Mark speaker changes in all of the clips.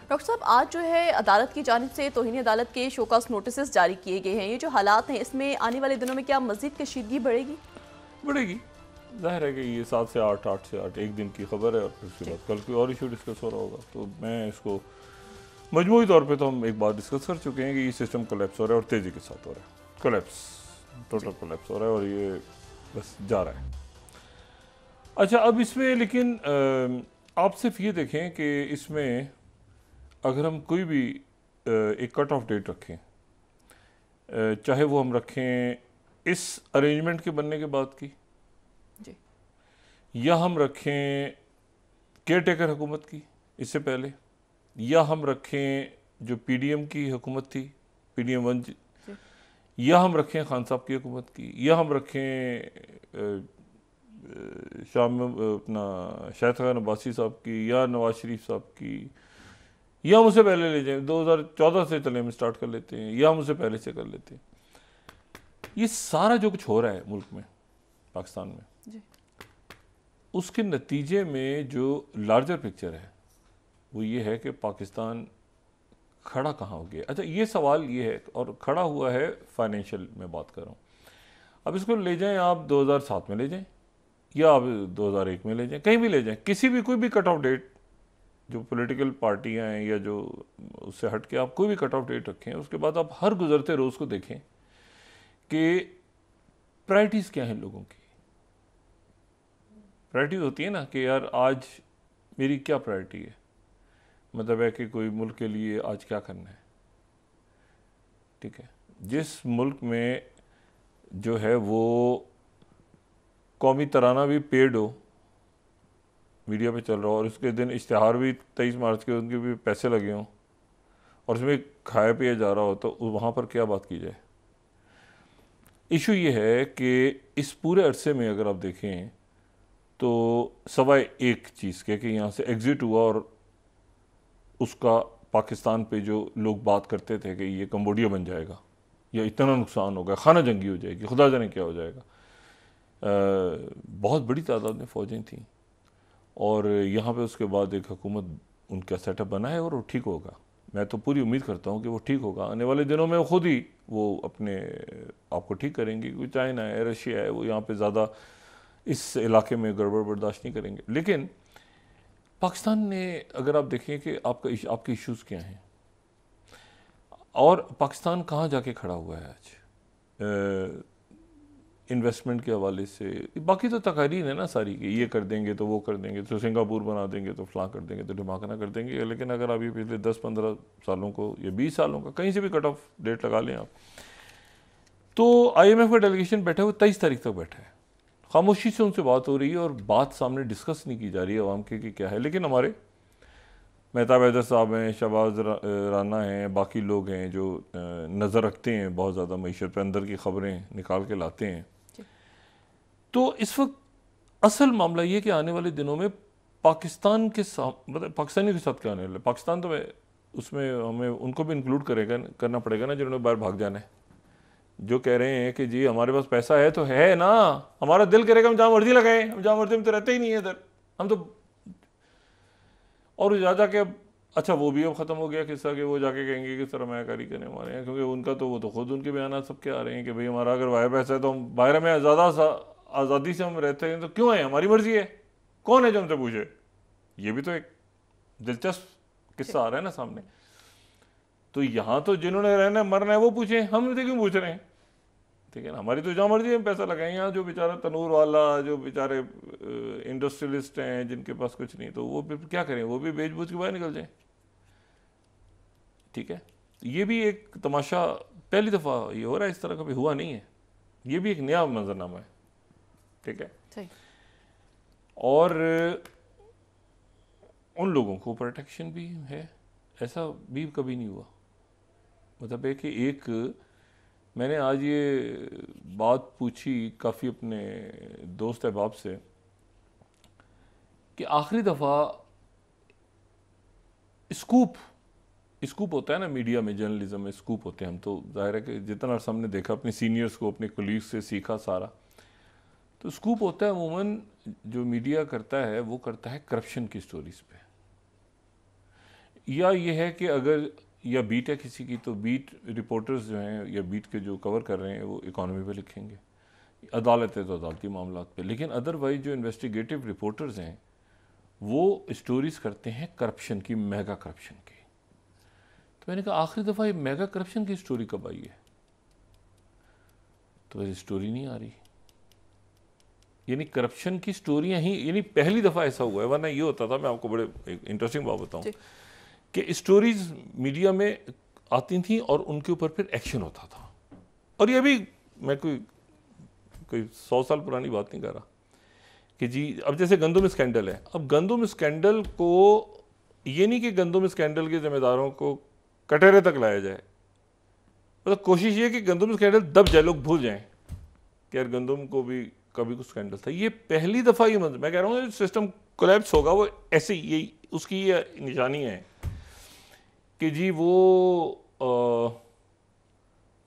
Speaker 1: Doctor साहब, आज जो है अदालत की जानिब से तौहीन अदालत के शोकॉज नोटिस जारी किए गए हैं। ये जो हालात हैं, इसमें आने वाले दिनों में क्या मज़ीद कशीदगी बढ़ेगी?
Speaker 2: बढ़ेगी। ज़ाहिर है कि ये 7 से 8, 8 से 8 एक दिन की खबर है और फिर उसके बाद कल कोई और इशू डिस्कस हो रहा होगा। तो मैं इसको मजमूई तौर पे तो हम एक बार डिस्कस कर चुके हैं कि ये सिस्टम कोलैप्स हो रहा है और तेज़ी के साथ हो रहा है। कोलैप्स, टोटल कोलैप्स हो रहा है और ये बस जा रहा है। अच्छा, अब इसमें लेकिन आप सिर्फ ये देखें कि इसमें अगर हम कोई भी एक कट ऑफ डेट रखें, चाहे वो हम रखें इस अरेंजमेंट के बनने के बाद की
Speaker 1: जी।
Speaker 2: या हम रखें केयर टेकर हुकूमत की इससे पहले, या हम रखें जो पीडीएम की हुकूमत थी, पीडीएम 1, या हम रखें खान साहब की हुकूमत की, या हम रखें शाम में अपना शाहिद खान अब्बासी साहब की, या नवाज शरीफ साहब की, या हम उससे पहले ले जाएं 2014 से चले हम स्टार्ट कर लेते हैं, या हम उससे पहले से कर लेते हैं। ये सारा जो कुछ हो रहा है मुल्क में, पाकिस्तान में
Speaker 1: जी।
Speaker 2: उसके नतीजे में जो लार्जर पिक्चर है वो ये है कि पाकिस्तान खड़ा कहाँ हो गया। अच्छा, ये सवाल ये है, और खड़ा हुआ है फाइनेंशियल में बात कर रहा हूँ। अब इसको ले जाएं आप 2007 में ले जाएं या आप 2001 में ले जाएं, कहीं भी ले जाएं, किसी भी कोई भी कट ऑफ डेट, जो पॉलिटिकल पार्टियां हैं या जो उससे हट के आप कोई भी कट ऑफ डेट रखें, उसके बाद आप हर गुजरते रोज़ को देखें कि प्रायोरिटीज़ क्या हैं लोगों की। प्रायोरिटीज़ होती है ना कि यार आज मेरी क्या प्रायोरिटी है, मतलब है कि कोई मुल्क के लिए आज क्या करना है। ठीक है, जिस मुल्क में जो है वो कौमी तराना भी पेड हो, मीडिया पे चल रहा हो, और उसके दिन इश्तिहार भी 23 मार्च के उनके भी पैसे लगे हों और उसमें खाया पिया जा रहा हो, तो वहाँ पर क्या बात की जाए। इशू ये है कि इस पूरे अरसे में अगर आप देखें तो सवाए एक चीज़ के कि यहाँ से एग्ज़िट हुआ और उसका पाकिस्तान पे जो लोग बात करते थे कि ये कंबोडिया बन जाएगा या इतना नुकसान होगा, खाना जंगी हो जाएगी, खुदा जाने क्या हो जाएगा। बहुत बड़ी तादाद में फ़ौजें थीं और यहाँ पे उसके बाद एक हुकूमत उनका सेटअप बना है और वो ठीक होगा। मैं तो पूरी उम्मीद करता हूँ कि वो ठीक होगा। आने वाले दिनों में खुद ही वो अपने आप को ठीक करेंगे। कोई चाइना है, रशिया है, वो यहाँ पे ज़्यादा इस इलाके में गड़बड़ बर्दाश्त नहीं करेंगे। लेकिन पाकिस्तान ने अगर आप देखें कि आपके इश्यूज़ क्या हैं और पाकिस्तान कहाँ जाके खड़ा हुआ है आज इन्वेस्टमेंट के हवाले से। बाकी तो तकारीर है ना सारी कि ये कर देंगे तो वो कर देंगे, तो सिंगापुर बना देंगे, तो फलां कर देंगे, तो ढिमाकना कर देंगे। लेकिन अगर आप ये पिछले 10-15 सालों को या 20 सालों का कहीं से भी कट ऑफ डेट लगा लें आप, तो IMF का डेलीगेशन बैठा हुआ 23 तारीख तक बैठा है। खामोशी से उनसे बात हो रही है और बात सामने डिस्कस नहीं की जा रही है अवाम के कि क्या है। लेकिन हमारे मेहताब हैदर साहब हैं, शहबाज राना हैं, बाकी लोग हैं जो नज़र रखते हैं बहुत ज़्यादा मईशत पर, अंदर की ख़बरें निकाल के लाते हैं। तो इस वक्त असल मामला ये कि आने वाले दिनों में पाकिस्तान के साथ, मतलब पाकिस्तानियों के साथ क्या आने वाला है। पाकिस्तान तो उसमें हमें उनको भी इंक्लूड करना पड़ेगा ना जिन्होंने बाहर भाग जाना है, जो कह रहे हैं कि जी हमारे पास पैसा है तो है ना, हमारा दिल करेगा हम जहाँ मर्जी लगाएं, हम जहाँ मर्जी, हम तो रहते ही नहीं है इधर, हम तो। और जा जाके अच्छा वो भी अब ख़त्म हो गया किस्सा कि वो जाके कहेंगे कि सरमायाकारी करने हमारे हैं, क्योंकि उनका तो वो तो खुद उनके बयान सबके आ रहे हैं कि भाई हमारा अगर बाहर पैसा है तो हम बाहर में ज़्यादा आज़ादी से हम रहते हैं, तो क्यों है, हमारी मर्जी है, कौन है जो हमसे पूछे। ये भी तो एक दिलचस्प किस्सा आ रहा है ना सामने। तो यहाँ तो जिन्होंने रहना मरना है वो पूछे, हम क्यों पूछ रहे हैं। ठीक है ना, हमारी तो जहाँ मर्जी हम पैसा लगाएं। यहाँ जो बेचारा तनूर वाला, जो बेचारे इंडस्ट्रियलिस्ट हैं जिनके पास कुछ नहीं, तो वो क्या करें, वो भी बेच बूझ के बाहर निकल जाएं। ठीक है, ये भी एक तमाशा पहली दफ़ा ये हो रहा है, इस तरह कभी हुआ नहीं है। ये भी एक नया मंजरनामा है। ठीक है, और उन लोगों को प्रोटेक्शन भी है, ऐसा भी कभी नहीं हुआ। मतलब है कि एक मैंने आज ये बात पूछी काफ़ी अपने दोस्त अहबाब से कि आखिरी दफ़ा स्कूप होता है ना मीडिया में, जर्नलिज्म में स्कूप होते हैं। हम तो जाहिर है कि जितना हमने देखा अपने सीनियर्स को, अपने कोलीग्स से सीखा सारा, तो स्कूप होता है अमूमन जो मीडिया करता है वो करता है करप्शन की स्टोरीज पे। या ये है कि अगर या बीट है किसी की, तो बीट रिपोर्टर्स जो हैं या बीट के जो कवर कर रहे हैं वो इकोनॉमी पे लिखेंगे, अदालत है तो अदालती मामला पे। लेकिन अदरवाइज जो इन्वेस्टिगेटिव रिपोर्टर्स हैं वो स्टोरीज करते हैं करप्शन की, मेगा करप्शन की। तो मैंने कहा आखिरी दफ़ा ये मेगा करप्शन की स्टोरी कब आई है? तो वैसे स्टोरी नहीं आ रही। यानी करप्शन की स्टोरियां ही, यानी पहली दफ़ा ऐसा हुआ है। वरना ये होता था, मैं आपको बड़े एक इंटरेस्टिंग बात बताऊं, कि स्टोरीज मीडिया में आती थी और उनके ऊपर फिर एक्शन होता था। और ये भी मैं कोई 100 साल पुरानी बात नहीं कर रहा कि जी अब जैसे गंदुम स्कैंडल है, अब गंदुम स्कैंडल को ये नहीं कि गंदुम स्कैंडल के जिम्मेदारों को कटहरे तक लाया जाए, मतलब कोशिश ये कि गंदुम स्कैंडल दब जाए, लोग भूल जाएं कि यार गंदुम को भी कभी कुछ स्कैंडल था। ये पहली दफ़ा ये मैं कह रहा हूँ सिस्टम कोलैप्स होगा, वो ऐसे यही उसकी ये निशानी है कि जी वो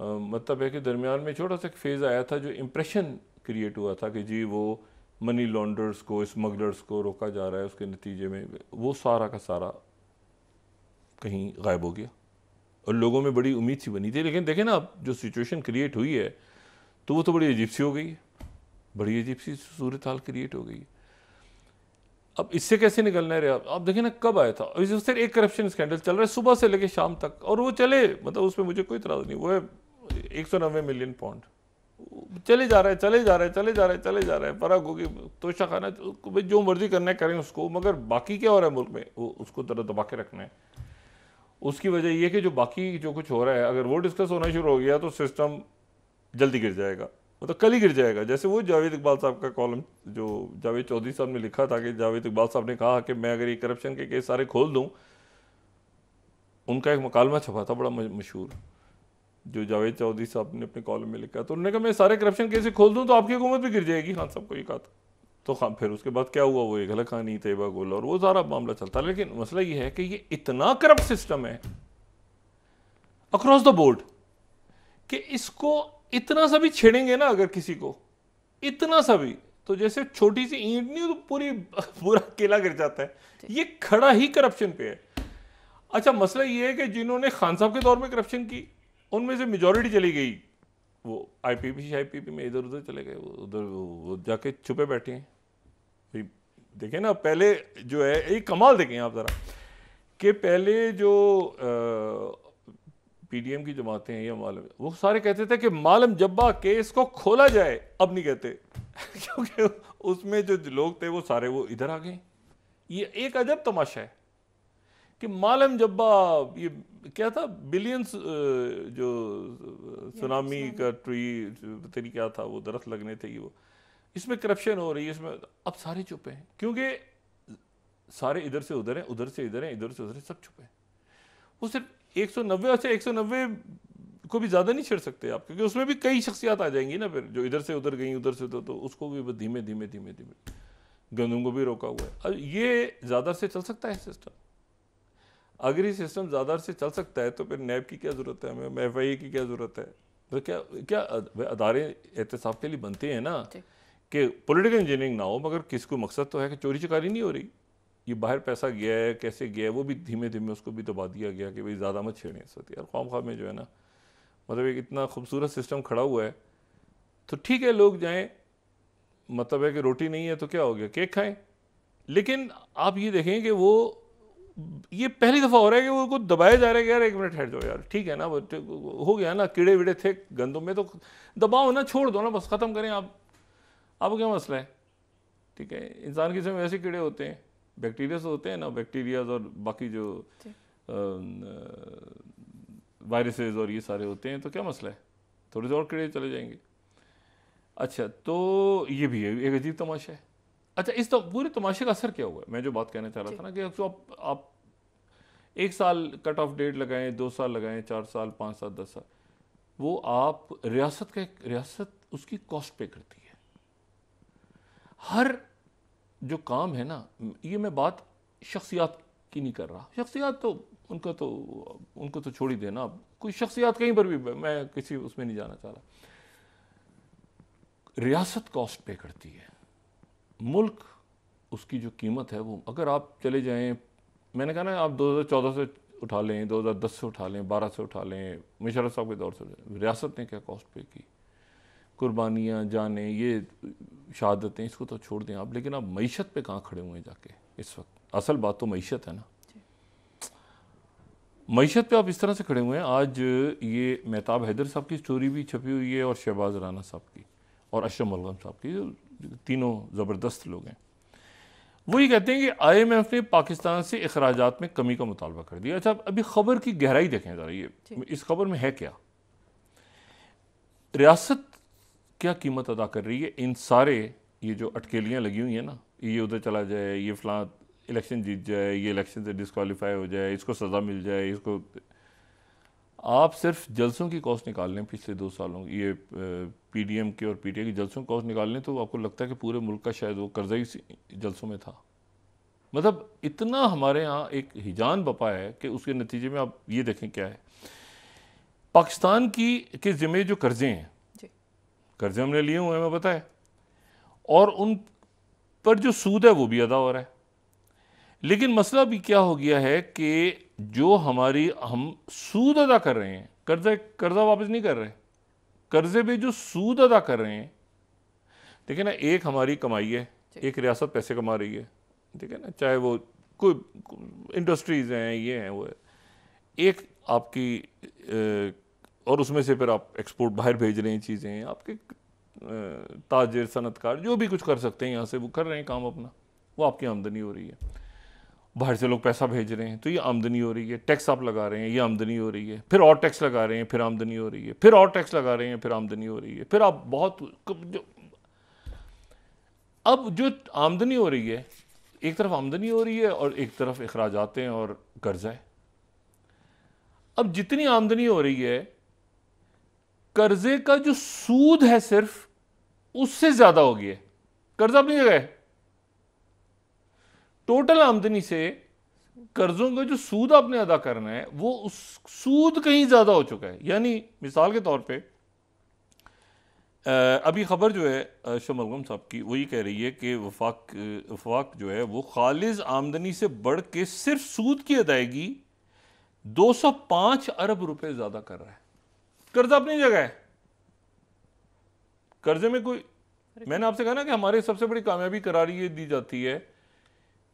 Speaker 2: मतलब है कि दरमियान में छोटा सा फेज़ आया था जो इम्प्रेशन क्रिएट हुआ था कि जी वो मनी लॉन्डर्स को, स्मगलर्स को रोका जा रहा है, उसके नतीजे में वो सारा का सारा कहीं गायब हो गया और लोगों में बड़ी उम्मीद सी बनी थी। लेकिन देखें ना अब जो सिचुएशन क्रिएट हुई है तो वो तो बड़ी अजीब सी हो गई है, बड़ी अजीब सी सूरत हाल क्रिएट हो गई है। अब इससे कैसे निकलना है रे? आप देखें ना कब आया था, सिर्फ एक करप्शन स्कैंडल चल रहा है सुबह से लेकर शाम तक, और वो चले, मतलब उसमें मुझे कोई इतराज़ नहीं। वो है 190 मिलियन पाउंड चले जा रहा है, चले जा रहा है, चले जा रहा है, चले जा रहा है। फर्क होगी तोशा खाना, भाई जो मर्जी करना है करें उसको, मगर बाकी क्या हो रहा है मुल्क में वो उसको तरह दबा के रखना है। उसकी वजह यह कि जो बाकी जो कुछ हो रहा है अगर वो डिस्कस होना शुरू हो गया तो सिस्टम जल्दी गिर जाएगा, मतलब कल ही गिर जाएगा। जैसे वो जावेद इकबाल साहब का कॉलम जो जावेद चौधरी साहब ने लिखा था कि जावेद इकबाल साहब ने कहा कि मैं अगर ये करप्शन के केस सारे खोल दूं, उनका एक मकालमा छपा था बड़ा मशहूर जो जावेद चौधरी साहब ने अपने कॉलम में लिखा। तो उन्होंने कहा मैं सारे करप्शन केस खोल दूं तो आपकी हुकूमत भी गिर जाएगी। खान साहब को ये कहा था। तो हाँ फिर उसके बाद क्या हुआ, वो एक गलत खानी तैयबा गोल और वो सारा मामला चलता। लेकिन मसला ये है कि ये इतना करप्ट सिस्टम है अक्रॉस द बोर्ड कि इसको इतना सा भी छेड़ेंगे ना अगर किसी को, इतना सा भी, तो जैसे छोटी सी ईंट नहीं तो पूरा किला गिर जाता है। ये खड़ा ही करप्शन पे है। अच्छा मसला ये है कि जिन्होंने खान साहब के दौर में करप्शन की उनमें से मेजॉरिटी चली गई, वो आईपीपी में इधर उधर चले गए, उधर वो जाके छुपे बैठे हैं। देखें ना पहले जो है एक कमाल देखें आप जरा कि पहले जो पीडीएम की जमातें हैं या मालम, वो सारे कहते थे कि मालम जब्बा केस को खोला जाए। अब नहीं कहते क्योंकि उसमें जो लोग थे वो सारे वो इधर आ गए। ये एक अजब तमाशा है कि मालम जब्बा, ये क्या था, बिलियंस जो सुनामी का ट्री तेरी क्या था वो दरख्त लगने थे, ये वो इसमें करप्शन हो रही है इसमें। अब सारे चुप हैं क्योंकि सारे इधर से उधर हैं, उधर से इधर हैं, इधर से उधर हैं, सब चुप हैं। वो सिर्फ 190 से 190 को भी ज़्यादा नहीं छेड़ सकते आप, क्योंकि उसमें भी कई शख्सियात आ जाएंगी ना फिर जो इधर से उधर गई, उधर से तो उसको भी धीमे धीमे धीमे धीमे गंदम को भी रोका हुआ है। अब ये ज़्यादा से चल सकता है सिस्टम। अगर ये सिस्टम ज़्यादा से चल सकता है तो फिर नैब की क्या ज़रूरत है, हमें FIA की क्या ज़रूरत है? तो क्या अदारे एहतसाब के लिए बनते हैं ना कि पॉलिटिकल इंजीनियरिंग ना हो, मगर किसको मकसद तो है कि चोरी चकारी नहीं हो रही, ये बाहर पैसा गया है कैसे गया है वो भी धीमे धीमे उसको भी दबा दिया गया कि भाई ज़्यादा मत छेड़ें इस वक्त। यार ख्वाम ख्वाब में जो है ना, मतलब एक इतना खूबसूरत सिस्टम खड़ा हुआ है तो ठीक है लोग जाएं, मतलब है कि रोटी नहीं है तो क्या हो गया, केक खाएं। लेकिन आप ये देखें कि वो ये पहली दफ़ा हो रहा है कि वो दबाया जा रहा है कि यार एक मिनट हट जाओ यार, ठीक है ना, वो हो गया ना, कीड़े वीड़े थे गंदम में तो दबाओ ना, छोड़ दो ना, बस ख़त्म करें। आपको क्या मसला है? ठीक है, इंसान के जिस्म में ऐसे कीड़े होते हैं, बैक्टीरिया होते हैं ना, बैक्टीरियाज और बाकी जो वायरसेस और ये सारे होते हैं, तो क्या मसला है, थोड़े से और कीड़े चले जाएंगे। अच्छा तो ये भी है एक अजीब तमाशा है। अच्छा इस तो पूरे तमाशे का असर क्या हुआ? मैं जो बात कहना चाह रहा था ना कि तो आप 1 साल कट ऑफ डेट लगाएं, 2 साल लगाएं, 4 साल, 5 साल, 10 साल, वो आप रियासत उसकी कॉस्ट पे करती है। हर जो काम है ना, ये मैं बात शख्सियात की नहीं कर रहा, शख्सियात तो उनको तो छोड़ ही देना, कोई शख्सियात कहीं पर भी मैं किसी उसमें नहीं जाना चाह रहा। रियासत कॉस्ट पे करती है, मुल्क उसकी जो कीमत है वो, अगर आप चले जाएं मैंने कहा ना, आप 2014 से उठा लें, 2010 से उठा लें, 12 से उठा लें, मुशर्रफ साहब के दौर से, रियासत ने क्या कॉस्ट पे की, कुर्बानियाँ, जाने, ये शहादतें, इसको तो छोड़ दें आप, लेकिन आप मईशत पे कहाँ खड़े हुए हैं जाके इस वक्त? असल बात तो मईशत है ना। मईशत पे आप इस तरह से खड़े हुए हैं। आज ये मेहताब हैदर साहब की स्टोरी भी छपी हुई है, और शहबाज राना साहब की, और अशरफ मलगम साहब की, जो तीनों ज़बरदस्त लोग हैं। वो ये कहते हैं कि IMF ने पाकिस्तान से अखराजात में कमी का मुतालबा कर दिया। अच्छा, अभी खबर की गहराई देखें ज़रा, ये इस खबर में है क्या। रियासत क्या कीमत अदा कर रही है इन सारे ये जो अटकेलियाँ लगी हुई हैं ना, ये उधर चला जाए, ये फलां इलेक्शन जीत जाए, ये इलेक्शन से डिस्क्वालीफाई हो जाए, इसको सज़ा मिल जाए, इसको। आप सिर्फ जलसों की कॉस्ट निकाल लें पिछले 2 सालों, ये PDM के और PTI की जलसों की कॉस्ट निकाल लें, तो आपको लगता है कि पूरे मुल्क का शायद वो कर्जा ही जलसों में था। मतलब इतना हमारे यहाँ एक हिजान बपा है कि उसके नतीजे में आप ये देखें क्या है। पाकिस्तान की के ज़िम्मे जो कर्जे हैं, कर्जे हमने लिए हुए हैं, हमें पता है, और उन पर जो सूद है वो भी अदा हो रहा है। लेकिन मसला भी क्या हो गया है कि जो हम सूद अदा कर रहे हैं, कर्जा वापस नहीं कर रहे, कर्जे पे जो सूद अदा कर रहे हैं, देखिए ना, एक हमारी कमाई है, एक रियासत पैसे कमा रही है, ठीक है ना, चाहे वो कोई इंडस्ट्रीज़ हैं, ये हैं, वो है, एक आपकी और उसमें से फिर आप एक्सपोर्ट बाहर भेज रहे हैं चीज़ें, आपके ताजिर, सनतकार जो भी कुछ कर सकते हैं यहाँ से, वो कर रहे हैं काम अपना, वो आपकी आमदनी हो रही है। बाहर से लोग पैसा भेज रहे हैं तो ये आमदनी हो रही है, टैक्स आप लगा रहे हैं, ये आमदनी हो रही है, फिर और टैक्स लगा रहे हैं, फिर आमदनी हो रही है, फिर और टैक्स लगा रहे हैं, फिर आमदनी हो रही है, फिर आप अब जो आमदनी हो रही है, एक तरफ आमदनी हो रही है और एक तरफ अखराजात हैं और कर्जा है। अब जितनी आमदनी हो रही है, कर्जे का जो सूद है सिर्फ उससे ज्यादा हो गया है। कर्जा अपनी जगह है, टोटल आमदनी से कर्जों का जो सूद आपने अदा करना है वो उस सूद कहीं ज्यादा हो चुका है। यानी मिसाल के तौर पे अभी खबर जो है अशरफ मलगम साहब की, वो ये कह रही है कि वफाक जो है वो खालिज आमदनी से बढ़ के सिर्फ सूद की अदायगी 205 अरब रुपए ज्यादा कर रहा है। कर्जा अपनी जगह है, कर्जे में कोई, मैंने आपसे कहा ना कि हमारे सबसे बड़ी कामयाबी करार ये दी जाती है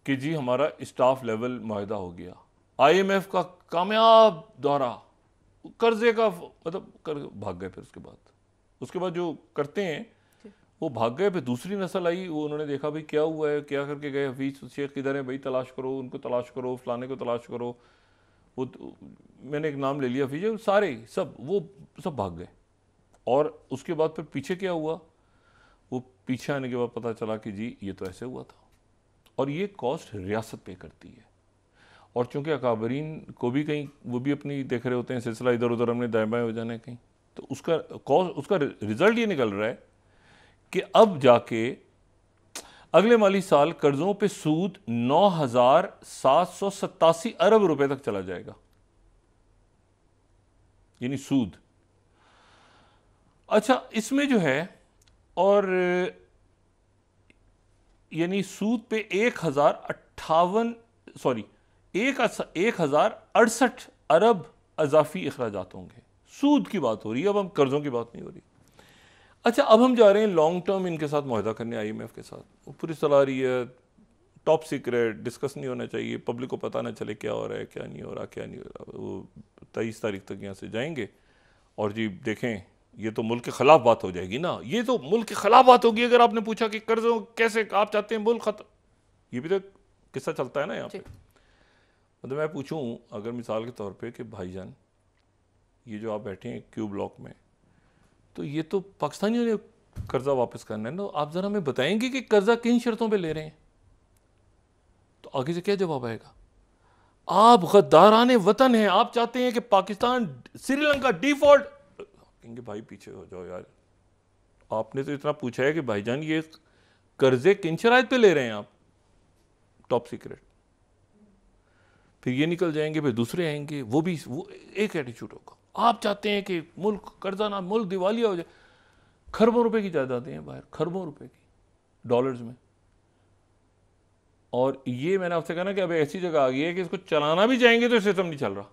Speaker 2: कि जी हमारा स्टाफ लेवल मुआहदा हो गया, IMF का कामयाब दौरा, कर्जे का मतलब भाग गए। फिर उसके बाद जो करते हैं वो भाग गए। फिर दूसरी नस्ल आई, वो उन्होंने देखा भाई क्या हुआ है, क्या करके गए, हफीज शेख किधर है भाई, तलाश करो, उनको तलाश करो, फलाने को तलाश करो। वो मैंने एक नाम ले लिया, हफीज, सारे वो सब भाग गए। और उसके बाद फिर पीछे क्या हुआ, वो पीछे आने के बाद पता चला कि जी ये तो ऐसे हुआ था। और ये कॉस्ट रियासत पे करती है। और चूंकि अकाबरीन को भी कहीं वो भी अपनी देख रहे होते हैं, सिलसिला इधर उधर हमने दाएं बाएं हो जाना है कहीं, तो उसका रिजल्ट ये निकल रहा है कि अब जाके अगले माली साल कर्जों पे सूद 9,787 अरब रुपए तक चला जाएगा, यानी सूद। अच्छा, इसमें जो है, और यानी सूद पे 1,068 अरब अजाफी अखराजात होंगे। सूद की बात हो रही है, अब हम कर्जों की बात नहीं हो रही। अच्छा, अब हम जा रहे हैं लॉन्ग टर्म इनके साथ मुआहदा करने, IMF के साथ। वो पूरी सलाह रही है, टॉप सीक्रेट, डिस्कस नहीं होना चाहिए, पब्लिक को पता ना चले क्या हो रहा है, क्या नहीं हो रहा, क्या नहीं हो रहा। वो 23 तारीख तक यहाँ से जाएंगे और जी देखें, ये तो मुल्क के खिलाफ बात हो जाएगी ना, ये तो मुल्क के खिलाफ बात होगी। अगर आपने पूछा कि कर्जों कैसे आप चाहते हैं मुल्क खत्म, ये भी तो किस्सा चलता है ना यहाँ पे। मतलब मैं पूछूं अगर मिसाल के तौर पे कि भाईजान ये जो आप बैठे हैं क्यू ब्लॉक में, तो ये तो पाकिस्तानियों ने कर्जा वापस करना है ना, आप जरा हमें बताएंगे कि कर्जा किन शर्तों पे ले रहे हैं? तो आगे से क्या जवाब आएगा? आप गद्दाराने वतन हैं, आप चाहते हैं कि पाकिस्तान श्रीलंका डिफॉल्ट। कहेंगे भाई पीछे हो जाओ यार, आपने तो इतना पूछा है कि भाईजान ये कर्जे किन शराइत पे ले रहे हैं आप, टॉप सीक्रेट। फिर ये निकल जाएंगे, फिर दूसरे आएंगे, वो एक एटीट्यूड होगा। आप चाहते हैं कि मुल्क कर्जा ना, मुल्क दिवालिया हो जाए। खरबों रुपए की जायदादें हैं बाहर, खरबों रुपए की, डॉलर्स में। और ये मैंने आपसे कहा ना कि अब ऐसी जगह आ गई है कि इसको चलाना भी चाहेंगे तो सिस्टम नहीं चल रहा।